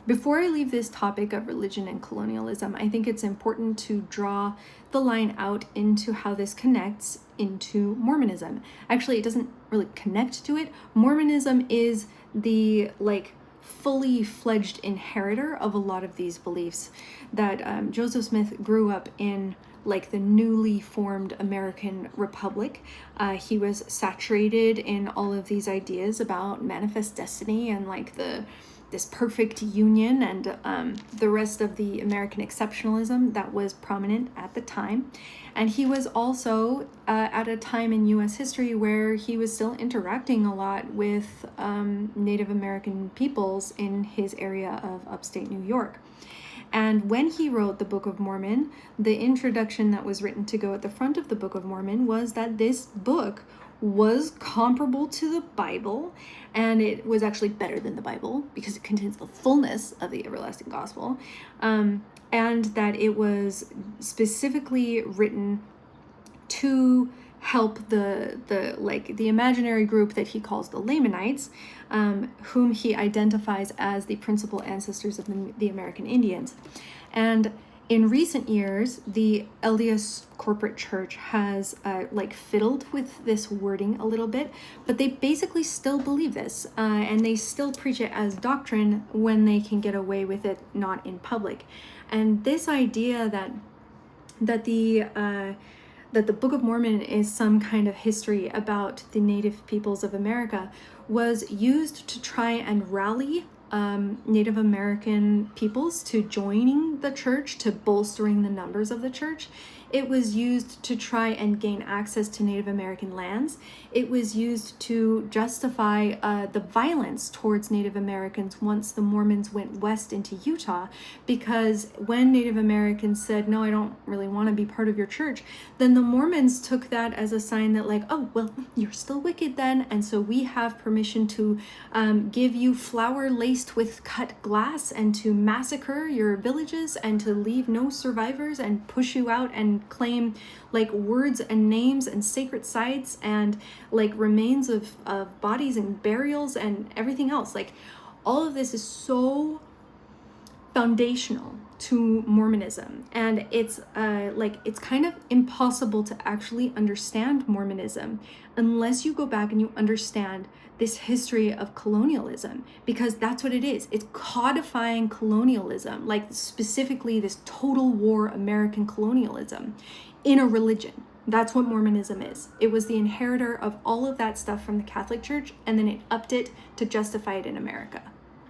Before I leave this topic of religion and colonialism, I think it's important to draw the line out into how this connects into Mormonism. Actually, it doesn't really connect to it. Mormonism is the fully fledged inheritor of a lot of these beliefs that Joseph Smith grew up in, the newly formed American Republic. He was saturated in all of these ideas about manifest destiny and this perfect union and the rest of the American exceptionalism that was prominent at the time. And he was also at a time in U.S. history where he was still interacting a lot with Native American peoples in his area of upstate New York. And when he wrote the Book of Mormon, the introduction that was written to go at the front of the Book of Mormon was that this book was comparable to the Bible, and it was actually better than the Bible because it contains the fullness of the everlasting gospel, and that it was specifically written to help the imaginary group that he calls the Lamanites, whom he identifies as the principal ancestors of the American Indians. And in recent years, the LDS corporate church has fiddled with this wording a little bit, but they basically still believe this, and they still preach it as doctrine when they can get away with it not in public. And this idea that the Book of Mormon is some kind of history about the native peoples of America was used to try and rally Native American peoples to joining the church, to bolstering the numbers of the church. It was used to try and gain access to Native American lands. It was used to justify the violence towards Native Americans once the Mormons went west into Utah, because when Native Americans said, no, I don't really want to be part of your church, then the Mormons took that as a sign that oh, well, you're still wicked then, and so we have permission to give you flour laced with cut glass and to massacre your villages and to leave no survivors and push you out and claim words and names and sacred sites and remains of bodies and burials and everything else. All of this is so foundational to Mormonism, and it's kind of impossible to actually understand Mormonism unless you go back and you understand this history of colonialism, because that's what it is. It's codifying colonialism, specifically this total war American colonialism, in a religion. That's what Mormonism is. It was the inheritor of all of that stuff from the Catholic Church, and then it upped it to justify it in America.